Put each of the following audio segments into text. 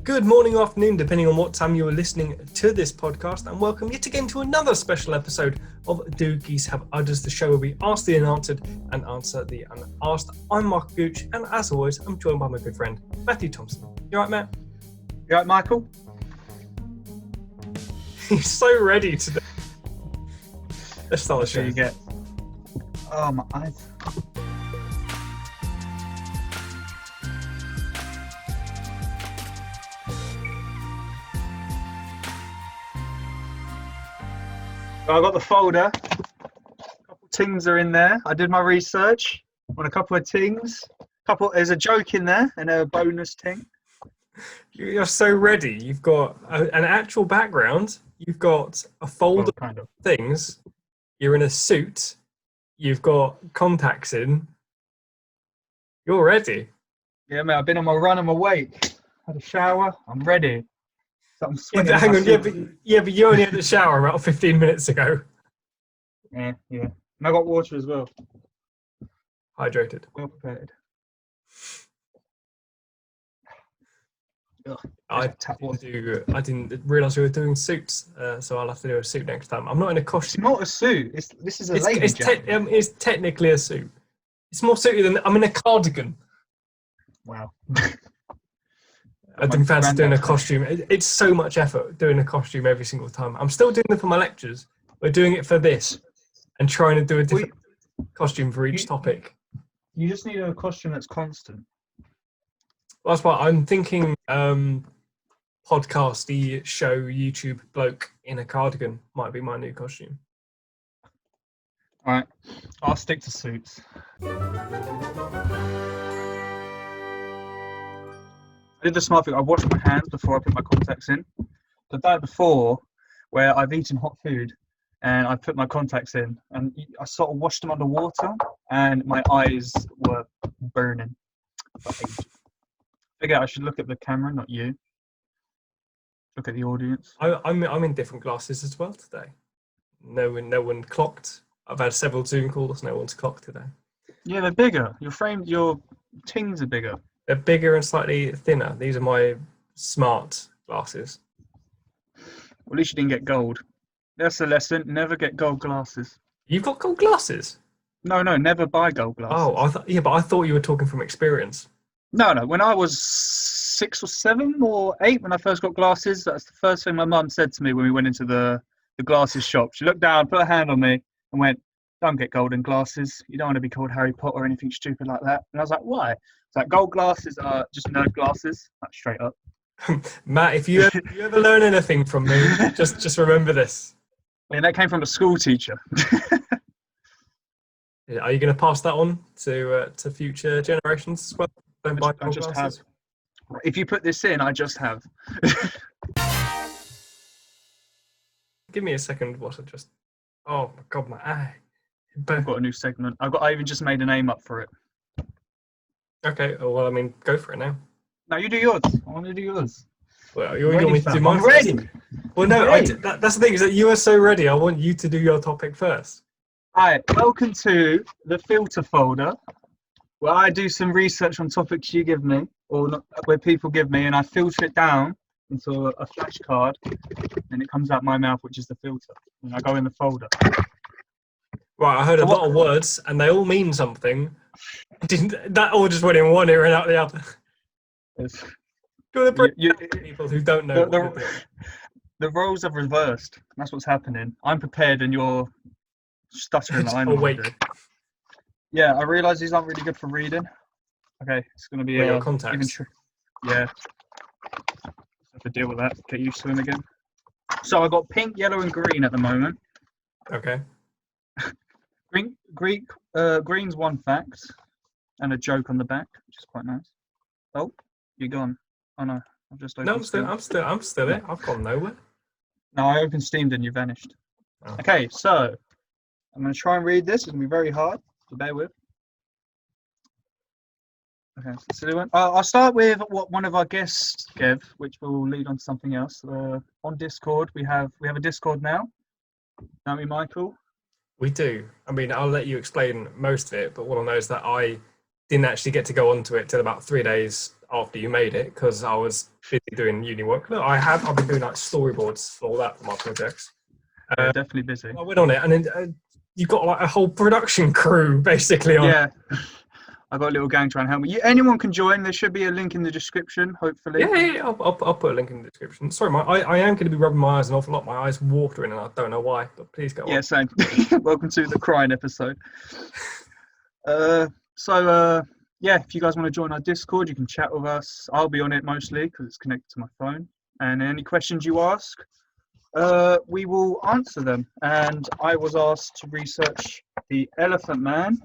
Good morning or afternoon, depending on what time you are listening to this podcast, and welcome yet again to another special episode of Do Geese Have Udders, the show where we ask the unanswered and answer the unasked. I'm Mark Gooch, and as always, I'm joined by my good friend, Matthew Thompson. You alright, Matt? You alright, Michael? He's so ready today. Let's start the show. You get. Oh, my eyes. So I got the folder. A couple things are in there. I did my research on a couple of things. There's a joke in there and a bonus thing. You're so ready. You've got an actual background. You've got a folder of things. You're in a suit. You've got contacts in. You're ready. Yeah, mate. I've been on my run and my wake. Had a shower. I'm ready. So I'm Yeah, but hang on. But you only had a shower about 15 minutes ago. Yeah. And I got water as well. Hydrated. Well prepared. I didn't realise we were doing suits, so I'll have to do a suit next time. I'm not in a costume. It's not a suit. This is a lady jacket. It's technically a suit. It's more suited than I'm in a cardigan. Wow. I didn't fancy doing a costume. It's so much effort doing a costume every single time. I'm still doing it for my lectures. We're doing it for this and trying to do a different costume for each topic. You just need a costume that's constant. Well, that's why I'm thinking podcasty show YouTube bloke in a cardigan might be my new costume. All right, I'll stick to suits. I did the smart thing. I washed my hands before I put my contacts in. The day before, where I've eaten hot food and I put my contacts in, and I sort of washed them under water, and my eyes were burning. Figure I should look at the camera, not you. Look at the audience. I'm in different glasses as well today. No one clocked. I've had several Zoom calls. No one's clocked today. Yeah, they're bigger. Your tings are bigger. They're bigger and slightly thinner. These are my smart glasses. Well, at least you didn't get gold. That's a lesson. Never get gold glasses. You've got gold glasses? No, never buy gold glasses. Oh, but I thought you were talking from experience. No. When I was 6 or 7 or 8, when I first got glasses, that's the first thing my mum said to me when we went into the glasses shop. She looked down, put her hand on me, and went, "Don't get golden glasses. You don't want to be called Harry Potter or anything stupid like that." And I was like, "Why?" It's like, gold glasses are just nerd glasses. Like, straight up. Matt, if you ever learn anything from me, just remember this. And that came from a school teacher. Are you going to pass that on to future generations as well? Don't buy gold glasses. Have. If you put this in, I just have. Give me a second. What I just? Oh my God, my eye. I've got a new segment. I even just made a name up for it. Okay. Well, I mean, go for it now. No, you do yours. I want to do yours. Well, you want me to do mine I'm ready. Well, no. That's the thing, is that you are so ready. I want you to do your topic first. All right. Welcome to the filter folder, where I do some research on topics you give me, or not, where people give me, and I filter it down into a flashcard, and it comes out my mouth, which is the filter. And I go in the folder. Right, I heard a lot of words, and they all mean something. That all just went in one ear and out the other. People who don't know. The roles have reversed. That's what's happening. I'm prepared, and you're stuttering. I'm awake. Yeah, I realise these aren't really good for reading. Okay, it's going to be your contacts. Yeah. Have to deal with that. Get used to them again. So I got pink, yellow, and green at the moment. Okay. Green's one fact and a joke on the back, which is quite nice. Oh, you're gone. Oh no, I've just opened. No, I'm still there. I've gone nowhere. No, I opened Steam, then you vanished. Oh. Okay, so I'm going to try and read this. It's going to be very hard, so bear with. Okay, so I'll start with what one of our guests gave, which will lead on to something else. On Discord, we have a Discord now. Don't we, Michael? We do. I mean, I'll let you explain most of it, but what I know is that I didn't actually get to go onto it till about 3 days after you made it because I was busy doing uni work. Look, I've been doing like storyboards for all that for my projects. Yeah, definitely busy. I went on it, and then you've got like a whole production crew basically on. Yeah. I got a little gang trying to help me. Anyone can join. There should be a link in the description, hopefully. Yeah. I'll put a link in the description. Sorry, I am going to be rubbing my eyes an awful lot. My eyes watering, and I don't know why. But please go on. Yeah, same. Welcome to the crying episode. Yeah, if you guys want to join our Discord, you can chat with us. I'll be on it mostly because it's connected to my phone. And any questions you ask, we will answer them. And I was asked to research the Elephant Man.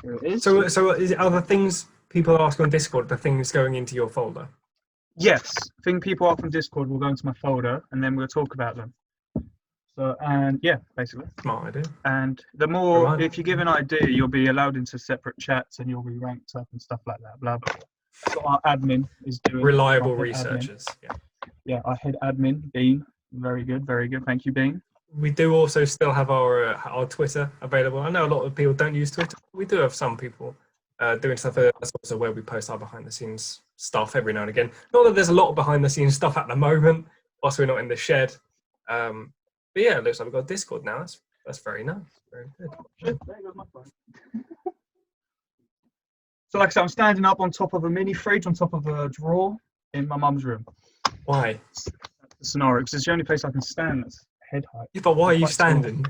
Here it is. So are the things people ask on Discord the things going into your folder? Yes, thing people ask on Discord will go into my folder, and then we'll talk about them. So, and yeah, basically. Smart idea. And the more, Right. if you give an idea, you'll be allowed into separate chats, and you'll be ranked up and stuff like that. Blah blah. That's what our admin is doing. Reliable Our head researchers. admin. Yeah, our head admin, Bean. Very good, very good. Thank you, Bean. We do also still have our Twitter available. I know a lot of people don't use Twitter. We do have some people doing stuff. That's also where we post our behind the scenes stuff every now and again. Not that there's a lot of behind the scenes stuff at the moment, whilst we're not in the shed. But yeah, it looks like we've got Discord now. That's very nice. Very good. There goes my phone. So, like I said, I'm standing up on top of a mini fridge, on top of a drawer in my mum's room. Why? That's the scenario, because it's the only place I can stand that's head height. Yeah, but why are you Quite tall. standing?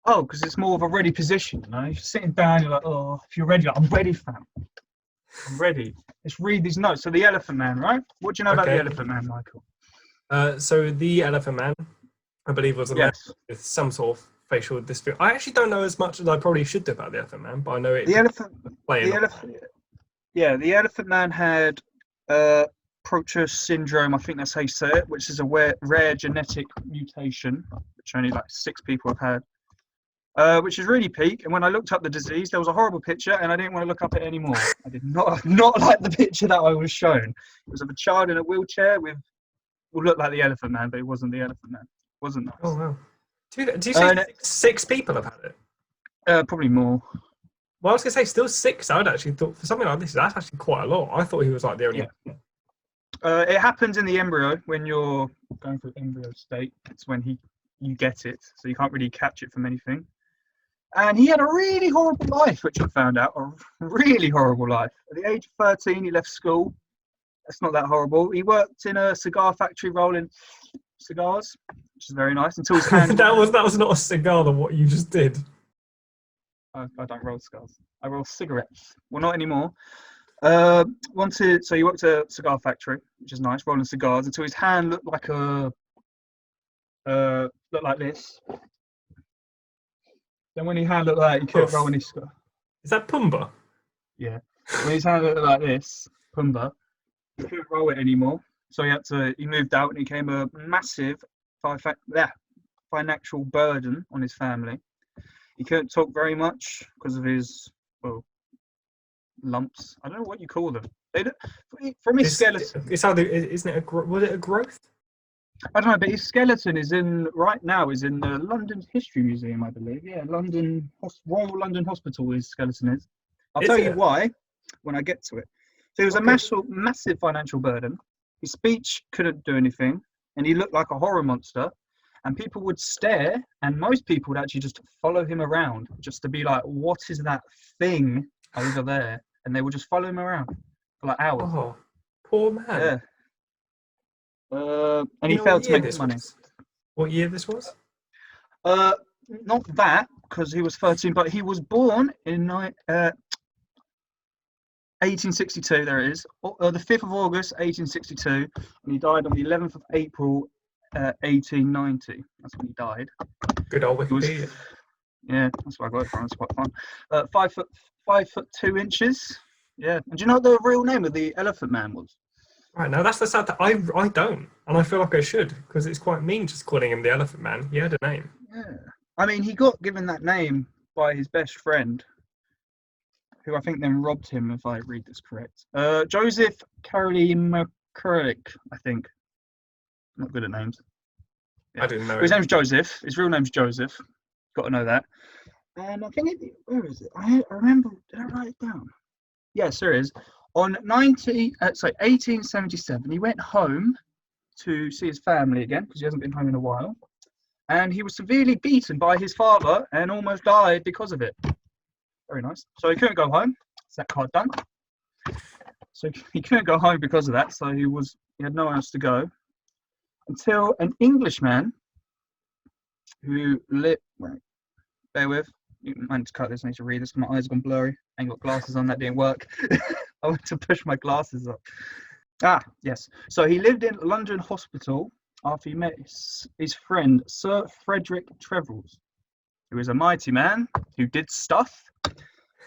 Oh, because it's more of a ready position, you know? If you're sitting down, you're like, oh, if you're ready, like, I'm ready, fam. I'm ready. Let's read these notes. So the Elephant Man, right? What do you know about the Elephant Man, Michael? So the Elephant Man, I believe, was a man Yes. with some sort of facial disfigurement. I actually don't know as much as I probably should do about the Elephant Man, but I know it. The elephant. playing The elephant. Yeah, the Elephant Man had Proteus syndrome. I think that's how you say it, which is a rare genetic mutation, which only like 6 people have had. Which is really peak. And when I looked up the disease, there was a horrible picture, and I didn't want to look up it anymore. I did not like the picture that I was shown. It was of a child in a wheelchair with what looked like the Elephant Man, but it wasn't the Elephant Man. It wasn't nice. Oh wow. Do you say six people have had it? Probably more. Well, I was gonna say still 6. I'd actually thought for something like this, that's actually quite a lot. I thought he was like the only. Yeah. It happens in the embryo when you're going through embryo state. It's when you get it, so you can't really catch it from anything. And he had a really horrible life, which I found out, a really horrible life. At the age of 13, he left school. That's not that horrible. He worked in a cigar factory rolling cigars, which is very nice, until his hand... that was not a cigar than what you just did. I don't roll cigars. I roll cigarettes. Well, not anymore. So he worked at a cigar factory, which is nice, rolling cigars, until his hand looked like this. Then when his hand looked like that, he kept rolling his cigar. Is that Pumbaa? Yeah. When his hand looked like this, Pumbaa, he couldn't roll it anymore. So he moved out and he became a massive financial burden on his family. He couldn't talk very much because of his, lumps. I don't know what you call them. From his skeleton. It's either, isn't it? Was it a growth? I don't know, but his skeleton is right now in the London History Museum, I believe. Yeah, Royal London Hospital. His skeleton is. I'll tell you why when I get to it. So he was a massive financial burden. His speech couldn't do anything, and he looked like a horror monster. And people would stare, and most people would actually just follow him around, just to be like, "What is that thing over there?" And they would just follow him around for like hours. Oh, poor man. Yeah. And he failed to make his money. What year this was? Not that, because he was 13, but he was born in 1862. There it is. The 5th of August, 1862, and he died on the 11th of April, 1890. That's when he died. Good old Wikipedia. Yeah, that's where I got it from. It's quite fun. 5'2" inches. Yeah. And do you know what the real name of the Elephant Man was? Right, now that's the sad thing. I don't, and I feel like I should, because it's quite mean just calling him the Elephant Man. He had a name. Yeah. I mean, he got given that name by his best friend, who I think then robbed him, if I read this correct. Joseph Carey Merrick, I think. Not good at names. Yeah. I didn't know. His name's Joseph. His real name's Joseph. Got to know that. And I think where is it? I remember. Did I write it down? Yes, there is. On 1877, he went home to see his family again because he hasn't been home in a while. And he was severely beaten by his father and almost died because of it. Very nice. So he couldn't go home. Is that card done? So he couldn't go home because of that. So he had nowhere else to go until an Englishman who lived. Right, bear with. You might cut this. I need to read this. My eyes have gone blurry. I ain't got glasses on. That didn't work. I went to push my glasses up. Yes. So he lived in London Hospital after he met his friend Sir Frederick Trevells, who was a mighty man who did stuff.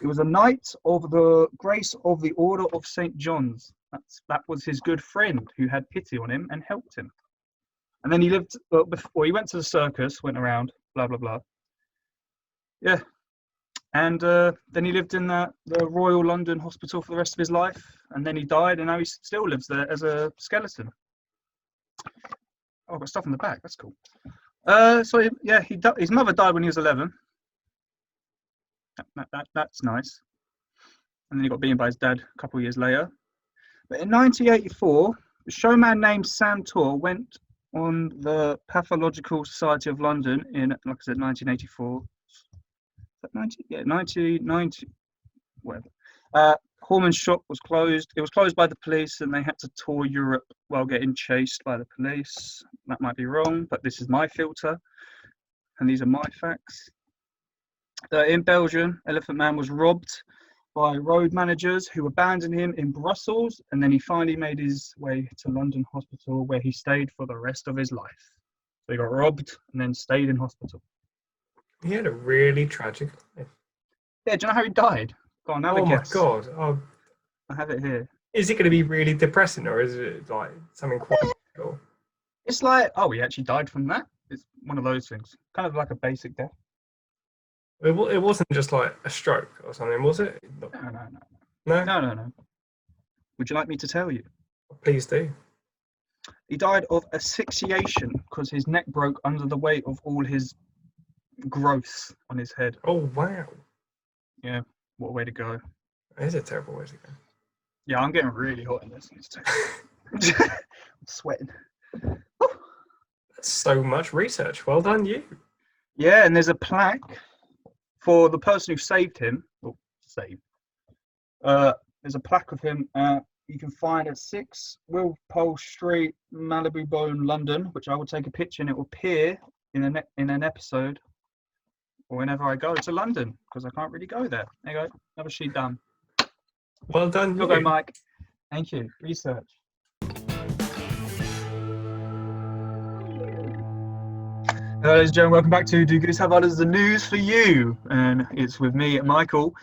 He was a knight of the Grace of the Order of St. John's. That was his good friend who had pity on him and helped him. And then he lived before he went to the circus, went around, blah blah blah. Yeah. And then he lived in the Royal London Hospital for the rest of his life, and then he died, and now he still lives there as a skeleton. Oh, I've got stuff in the back. That's cool. His mother died when he was 11. That's nice. And then he got beaten by his dad a couple of years later. But in 1984, a showman named Sam Tor went on the Pathological Society of London in, like I said, 1984. 1990, whatever. Horman's shop was closed. It was closed by the police, and they had to tour Europe while getting chased by the police. That might be wrong, but this is my filter, and these are my facts. In Belgium, Elephant Man was robbed by road managers who abandoned him in Brussels, and then he finally made his way to London Hospital, where he stayed for the rest of his life. So he got robbed and then stayed in hospital. He had a really tragic life. Yeah, do you know how he died? Go on, have a guess. Oh my god! I have it here. Is it going to be really depressing, or is it like something quite cool? It's like, oh, he actually died from that. It's one of those things, kind of like a basic death. It wasn't just like a stroke or something, was it? No. Would you like me to tell you? Please do. He died of asphyxiation because his neck broke under the weight of all his growth on his head. Oh wow! Yeah, what a way to go. It is a terrible way to go. Yeah, I'm getting really hot in this. I'm sweating. That's so much research. Well done, you. Yeah, and there's a plaque for the person who saved him. There's a plaque of him. You can find at 6 Wilpole Street, Malibu Bone, London, which I will take a picture and it will appear in an episode or whenever I go to London, because I can't really go there. There you go. Another sheet done. Well done, you. Go, Mike. Thank you. Research. Hello, ladies and gentlemen. Welcome back to Do Goose Have Others, the news for you. And it's with me, Michael.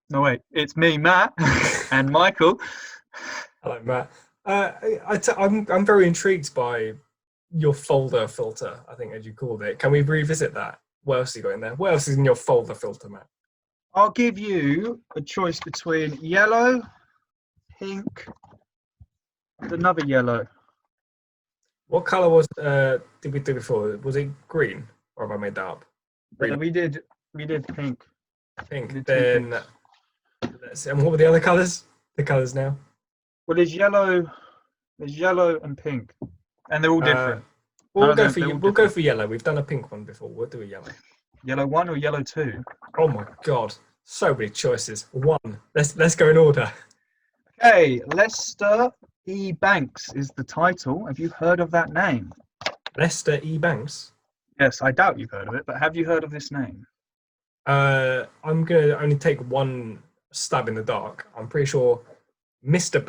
No, wait. It's me, Matt, and Michael. Hello, Matt. I'm very intrigued by your folder filter, I think, as you called it. Can we revisit that? What else have you got in there? What else is in your folder filter, Matt? I'll give you a choice between yellow, pink, and another yellow. What colour was did we do before? Was it green, or have I made that up? Green. We did pink. Pink. Then let's see. And what were the other colours? The colours now. Well, there's yellow and pink, and they're all different. We'll go for yellow. We've done a pink one before. We'll do a yellow. Yellow 1 or yellow 2? Oh my god, so many choices. 1. Let's go in order. Okay, Lester E. Banks is the title. Have you heard of that name? Lester E. Banks? Yes, I doubt you've heard of it, but have you heard of this name? I'm gonna only take one stab in the dark. I'm pretty sure Mr.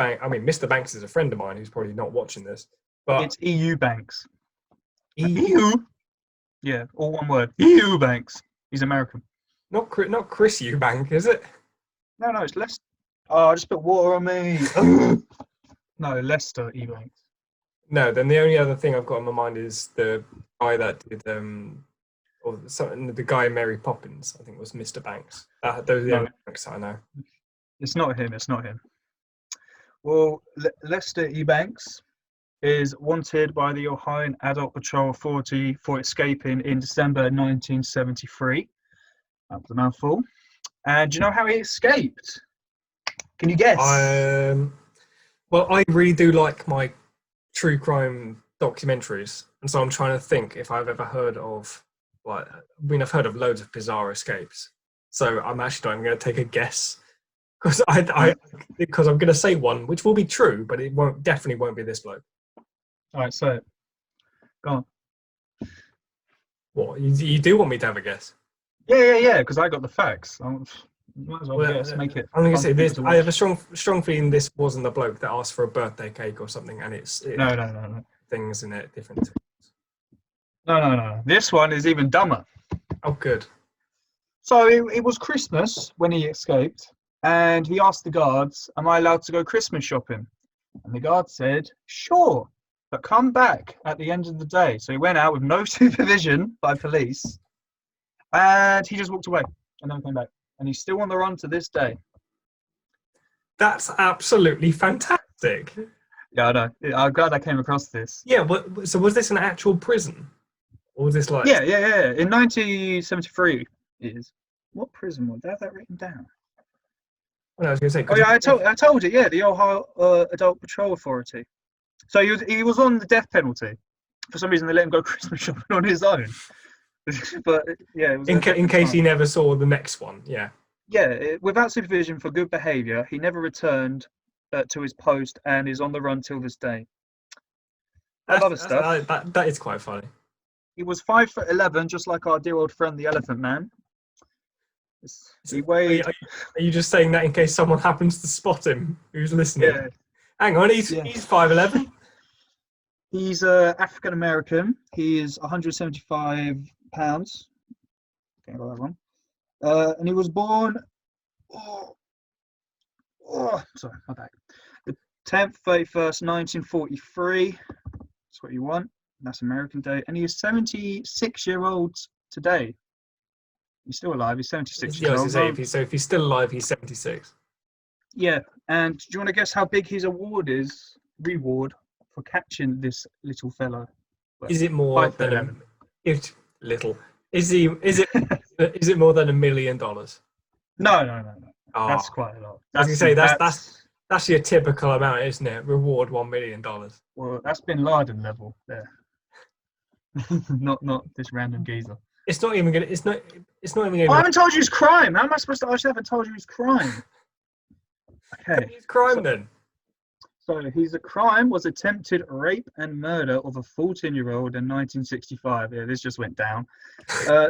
Banks is a friend of mine who's probably not watching this. But it's EU Banks. EU? Yeah, all one word. EU Banks. He's American. Not Chris Eubank, is it? No, it's Lester. Oh, I just put water on me. No, Lester E. Banks. No, then the only other thing I've got in my mind is the guy that did the guy in Mary Poppins, I think, was Mr. Banks. Those are the only Banks I know. It's not him. Well, Lester E. Banks is wanted by the Ohio Adult Patrol Authority for escaping in December 1973. That was a mouthful. And do you know how he escaped? Can you guess? Well, I really do like my true crime documentaries, and so I'm trying to think if I've ever heard of, like, I mean, I've heard of loads of bizarre escapes. So I'm actually not going to take a guess because because I'm going to say one which will be true, but it definitely won't be this bloke. All right, so go on. What, you do want me to have a guess? Yeah. Because I got the facts. Might as well guess. Make it. I'm going to say this. I have a watch. strong feeling this wasn't the bloke that asked for a birthday cake or something, and No. things in it different. No. This one is even dumber. Oh, good. So it was Christmas when he escaped, and he asked the guards, "Am I allowed to go Christmas shopping?" And the guard said, "Sure, but come back at the end of the day." So he went out with no supervision by police, and he just walked away and never came back. And he's still on the run to this day. That's absolutely fantastic. Yeah, I know. I'm glad I came across this. Yeah, so was this an actual prison? Or was this like... Yeah. In 1973, it is. What prison was that? That written down? Well, I was going to say... Oh, yeah, I told you, yeah, the Ohio Adult Patrol Authority. So he was on the death penalty. For some reason, they let him go Christmas shopping on his own. But, yeah... It was in case he never saw the next one, yeah. Yeah, without supervision for good behaviour, he never returned to his post and is on the run till this day. Other stuff. That is quite funny. He was 5'11", just like our dear old friend, the Elephant Man. He weighed... Are you just saying that in case someone happens to spot him who's listening? Yeah. Hang on, he's 5'11". He's African American. He is 175 pounds. Can't got that wrong. And he was born. Sorry, my back. The 10th, 31st, 1943. That's what you want. That's American Day. And he is 76-year-old today. He's still alive. He's 76 years old. So if he's still alive, he's 76. Yeah. And do you want to guess how big his reward for catching this little fellow? Is it more than Is it more than $1 million? No. Oh, that's quite a lot. As you say, that's your typical amount, isn't it? Reward $1 million. Well, that's Bin Laden level there. not this random geezer. It's not even gonna. It's not even gonna. I haven't told you his crime. How am I supposed to? I haven't told you his crime. Okay. His crime then. So his crime was attempted rape and murder of a 14-year-old in 1965. Yeah, this just went down.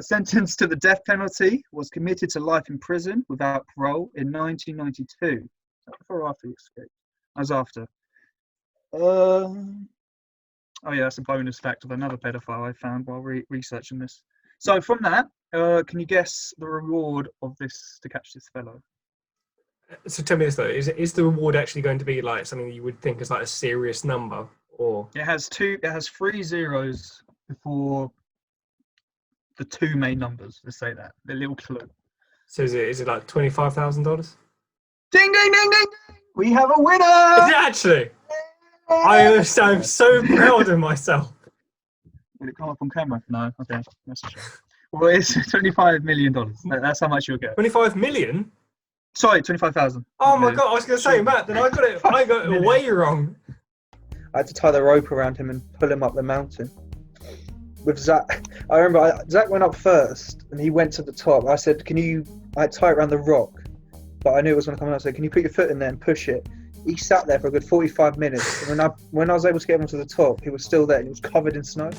Sentenced to the death penalty, was committed to life in prison without parole in 1992. Before or after he escaped? I was after. Oh yeah, that's a bonus fact of another pedophile I found while researching this. So from that, can you guess the reward of this to catch this fellow? So tell me this though: is the reward actually going to be like something you would think is like a serious number, or it has 3 zeros before the 2 main numbers? Let's say that the little clue. So is it like $25,000? Ding ding ding ding ding! We have a winner! Is it actually? I'm so proud of myself. Will it come up on camera? No. Okay, that's a shame. Well, it's $25 million. That's how much you'll get. 25 million? Sorry, 25,000. Oh my god! I was going to say, Matt, then I got it way wrong. I had to tie the rope around him and pull him up the mountain. With Zach, I remember Zach went up first and he went to the top. I said, I tie it around the rock, but I knew it was going to come out. I said, can you put your foot in there and push it? He sat there for a good 45 minutes. And when I was able to get him to the top, he was still there and he was covered in snow.